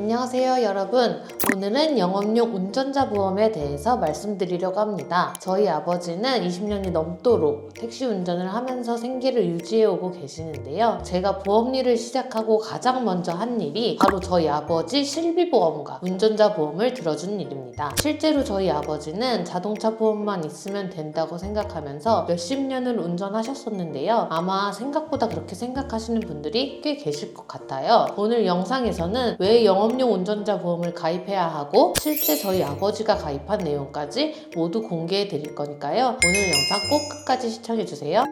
안녕하세요 여러분. 오늘은 영업용 운전자 보험에 대해서 말씀드리려고 합니다. 저희 아버지는 20년이 넘도록 택시 운전을 하면서 생계를 유지해오고 계시는데요. 제가 보험 일을 시작하고 가장 먼저 한 일이 바로 저희 아버지 실비보험과 운전자 보험을 들어준 일입니다. 실제로 저희 아버지는 자동차 보험만 있으면 된다고 생각하면서 몇십 년을 운전하셨었는데요. 아마 생각보다 그렇게 생각하시는 분들이 꽤 계실 것 같아요. 오늘 영상에서는 왜 영업용 운전자 보험을 가입해야 하고 실제 저희 아버지가 가입한 내용까지 모두 공개해 드릴 거니까요. 오늘 영상 꼭 끝까지 시청해 주세요.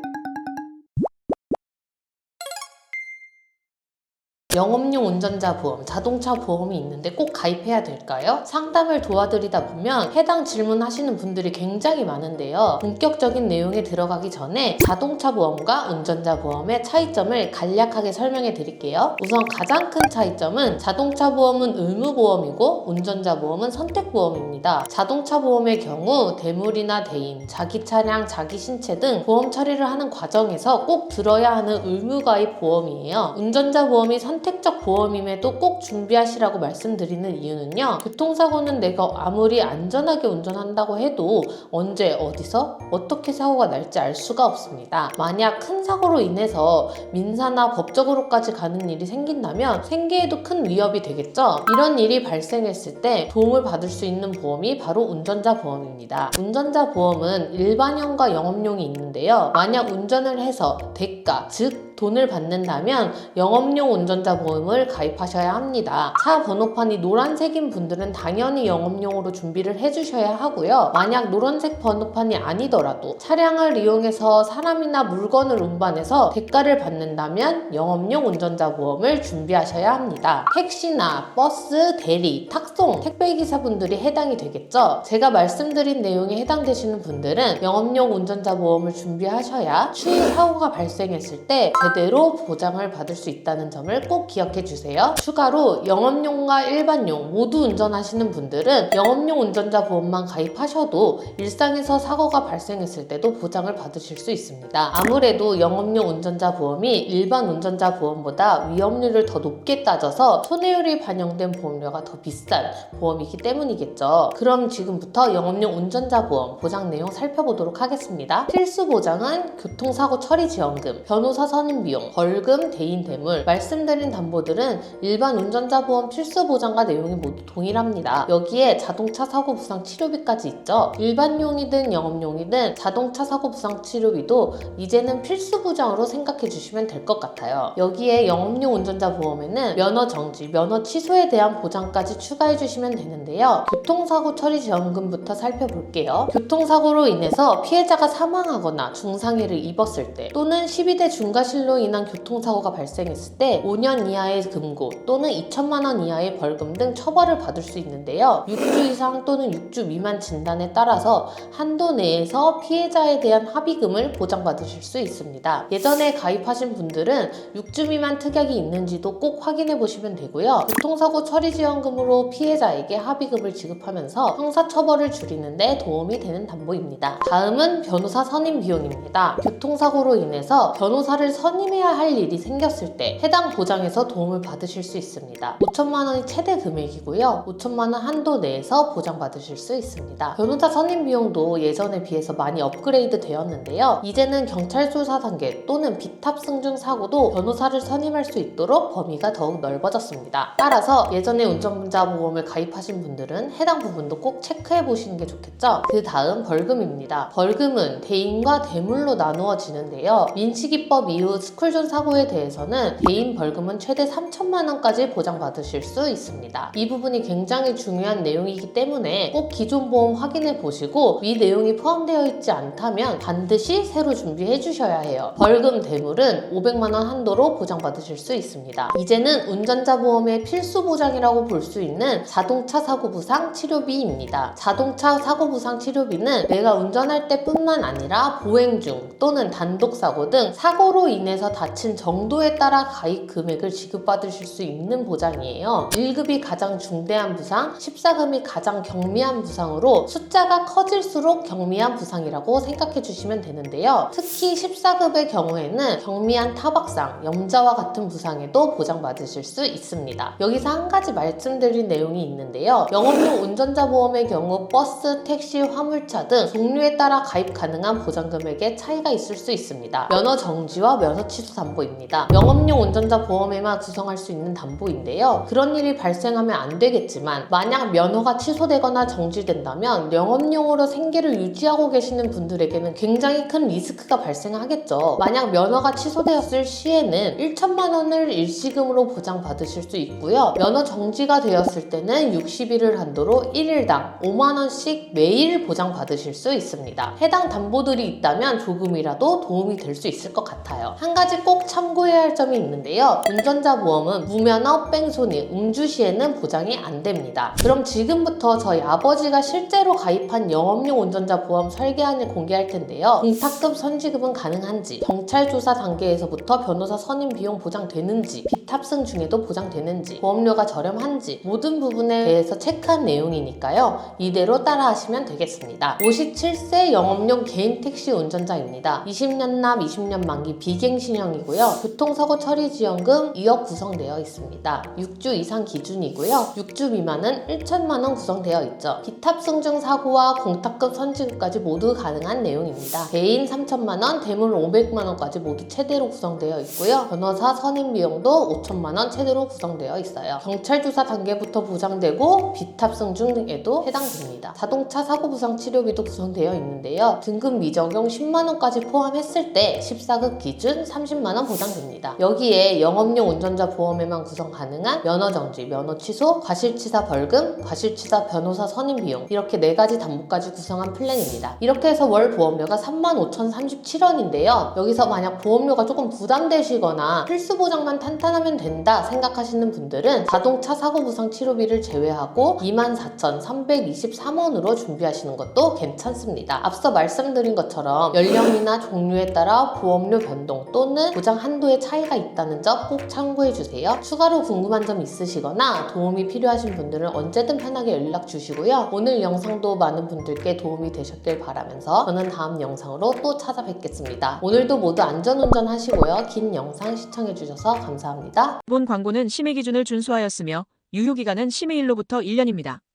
영업용 운전자 보험, 자동차 보험이 있는데 꼭 가입해야 될까요? 상담을 도와드리다 보면 해당 질문하시는 분들이 굉장히 많은데요. 본격적인 내용에 들어가기 전에 자동차 보험과 운전자 보험의 차이점을 간략하게 설명해 드릴게요. 우선 가장 큰 차이점은 자동차 보험은 의무보험이고 운전자 보험은 선택보험입니다. 자동차 보험의 경우 대물이나 대인, 자기 차량, 자기 신체 등 보험 처리를 하는 과정에서 꼭 들어야 하는 의무가입 보험이에요. 운전자 보험이 선택적 보험임에도 꼭 준비하시라고 말씀드리는 이유는요. 교통사고는 내가 아무리 안전하게 운전한다고 해도 언제 어디서 어떻게 사고가 날지 알 수가 없습니다. 만약 큰 사고로 인해서 민사나 법적으로까지 가는 일이 생긴다면 생계에도 큰 위협이 되겠죠. 이런 일이 발생했을 때 도움을 받을 수 있는 보험이 바로 운전자 보험입니다. 운전자 보험은 일반형과 영업용이 있는데요. 만약 운전을 해서 대가, 즉 돈을 받는다면 영업용 운전자 보험을 가입하셔야 합니다. 차 번호판이 노란색인 분들은 당연히 영업용으로 준비를 해주셔야 하고요. 만약 노란색 번호판이 아니더라도 차량을 이용해서 사람이나 물건을 운반해서 대가를 받는다면 영업용 운전자 보험을 준비하셔야 합니다. 택시나 버스, 대리, 탁송, 택배기사분들이 해당이 되겠죠. 제가 말씀드린 내용에 해당되시는 분들은 영업용 운전자 보험을 준비하셔야 추후 사고가 발생했을 때 제대로 보장을 받을 수 있다는 점을 꼭 기억해 주세요. 추가로 영업용과 일반용 모두 운전하시는 분들은 영업용 운전자 보험만 가입하셔도 일상에서 사고가 발생했을 때도 보장을 받으실 수 있습니다. 아무래도 영업용 운전자 보험이 일반 운전자 보험보다 위험률을 더 높게 따져서 손해율이 반영된 보험료가 더 비싼 보험이기 때문이겠죠. 그럼 지금부터 영업용 운전자 보험 보장 내용 살펴보도록 하겠습니다. 필수 보장은 교통사고 처리 지원금, 변호사 선임 비용, 벌금, 대인 대물. 말씀드린 담보들은 일반 운전자 보험 필수 보장과 내용이 모두 동일합니다. 여기에 자동차 사고 부상 치료비까지 있죠. 일반용이든 영업용이든 자동차 사고 부상 치료비도 이제는 필수 보장으로 생각해 주시면 될 것 같아요. 여기에 영업용 운전자 보험에는 면허 정지, 면허 취소에 대한 보장까지 추가해 주시면 되는데요. 교통사고 처리 지원금부터 살펴볼게요. 교통사고로 인해서 피해자가 사망하거나 중상해를 입었을 때 또는 12대 중과실로 인한 교통사고가 발생했을 때 5년 이하의 금고 또는 2천만 원 이하의 벌금 등 처벌을 받을 수 있는데요. 6주 이상 또는 6주 미만 진단에 따라서 한도 내에서 피해자에 대한 합의금을 보장받으실 수 있습니다. 예전에 가입하신 분들은 6주 미만 특약이 있는지도 꼭 확인해 보시면 되고요. 교통사고 처리 지원금으로 피해자에게 합의금을 지급하면서 형사처벌을 줄이는 데 도움이 되는 담보입니다. 다음은 변호사 선임 비용입니다. 교통사고로 인해서 변호사를 선임해야 할 일이 생겼을 때 해당 보장에서 도움을 받으실 수 있습니다. 5천만 원이 최대 금액이고요. 5천만 원 한도 내에서 보장받으실 수 있습니다. 변호사 선임 비용도 예전에 비해서 많이 업그레이드 되었는데요. 이제는 경찰 조사 단계 또는 비탑승 중 사고도 변호사를 선임할 수 있도록 범위가 더욱 넓어졌습니다. 따라서 예전에 운전자 보험을 가입하신 분들은 해당 부분도 꼭 체크해 보시는 게 좋겠죠. 그 다음 벌금입니다. 벌금은 대인과 대물로 나누어지는데요. 민식이법 이후 스쿨존 사고에 대해서는 대인 벌금은 최대 3천만 원까지 보장받으실 수 있습니다. 이 부분이 굉장히 중요한 내용이기 때문에 꼭 기존 보험 확인해 보시고 위 내용이 포함되어 있지 않다면 반드시 새로 준비해 주셔야 해요. 벌금 대물은 500만 원 한도로 보장받으실 수 있습니다. 이제는 운전자 보험의 필수 보장이라고 볼 수 있는 자동차 사고 부상 치료비입니다. 자동차 사고 부상 치료비는 내가 운전할 때뿐만 아니라 보행 중 또는 단독 사고 등 사고로 인해 인해서 다친 정도에 따라 가입 금액을 지급받으실 수 있는 보장이에요. 1급이 가장 중대한 부상, 14급이 가장 경미한 부상으로 숫자가 커질수록 경미한 부상이라고 생각해 주시면 되는데요. 특히 14급의 경우에는 경미한 타박상, 염자와 같은 부상에도 보장받으실 수 있습니다. 여기서 한 가지 말씀드릴 내용이 있는데요. 영업용 운전자 보험의 경우 버스, 택시, 화물차 등 종류에 따라 가입 가능한 보장 금액에 차이가 있을 수 있습니다. 면허 정지와 면허 취소 담보입니다. 영업용 운전자 보험에만 구성할 수 있는 담보인데요. 그런 일이 발생하면 안 되겠지만 만약 면허가 취소되거나 정지된다면 영업용으로 생계를 유지하고 계시는 분들에게는 굉장히 큰 리스크가 발생하겠죠. 만약 면허가 취소되었을 시에는 1천만 원을 일시금으로 보장받으실 수 있고요. 면허 정지가 되었을 때는 60일을 한도로 1일당 5만 원씩 매일 보장받으실 수 있습니다. 해당 담보들이 있다면 조금이라도 도움이 될 수 있을 것 같아요. 한 가지 꼭 참고해야 할 점이 있는데요. 운전자 보험은 무면허, 뺑소니, 음주 시에는 보장이 안 됩니다. 그럼 지금부터 저희 아버지가 실제로 가입한 영업용 운전자 보험 설계안을 공개할 텐데요. 공탁급 선지급은 가능한지, 경찰 조사 단계에서부터 변호사 선임 비용 보장되는지, 비탑승 중에도 보장되는지, 보험료가 저렴한지 모든 부분에 대해서 체크한 내용이니까요. 이대로 따라하시면 되겠습니다. 57세 영업용 개인 택시 운전자입니다. 20년 납 20년 만기 비갱신형이고요. 교통사고 처리 지원금 2억 구성되어 있습니다. 6주 이상 기준이고요. 6주 미만은 1천만 원 구성되어 있죠. 비탑승 중 사고와 공탁급 선지급까지 모두 가능한 내용입니다. 개인 3천만 원, 대물 500만 원까지 모두 최대로 구성되어 있고요. 변호사 선임 비용도 5천만 원 최대로 구성되어 있어요. 경찰 조사 단계부터 보장되고 비탑승 중에도 해당됩니다. 자동차 사고 부상 치료비도 구성되어 있는데요. 등급 미적용 10만 원까지 포함했을 때 14급 기준 30만 원 보장됩니다. 여기에 영업용 운전자 보험에만 구성 가능한 면허 정지, 면허 취소, 과실치사 벌금, 과실치사 변호사 선임 비용 이렇게 4가지 담보까지 구성한 플랜입니다. 이렇게 해서 월 보험료가 35,037원인데요. 여기서 만약 보험료가 조금 부담되시거나 필수 보장만 탄탄하면 된다 생각하시는 분들은 자동차 사고 부상 치료비를 제외하고 24,323원으로 준비하시는 것도 괜찮습니다. 앞서 말씀드린 것처럼 연령이나 종류에 따라 보험료 변동 또는 보장 한도의 차이가 있다는 점 꼭 참고해 주세요. 추가로 궁금한 점 있으시거나 도움이 필요하신 분들은 언제든 편하게 연락 주시고요. 오늘 영상도 많은 분들께 도움이 되셨길 바라면서 저는 다음 영상으로 또 찾아뵙겠습니다. 오늘도 모두 안전운전 하시고요. 긴 영상 시청해 주셔서 감사합니다. 본 광고는 심의 기준을 준수하였으며 유효기간은 심의일로부터 1년입니다.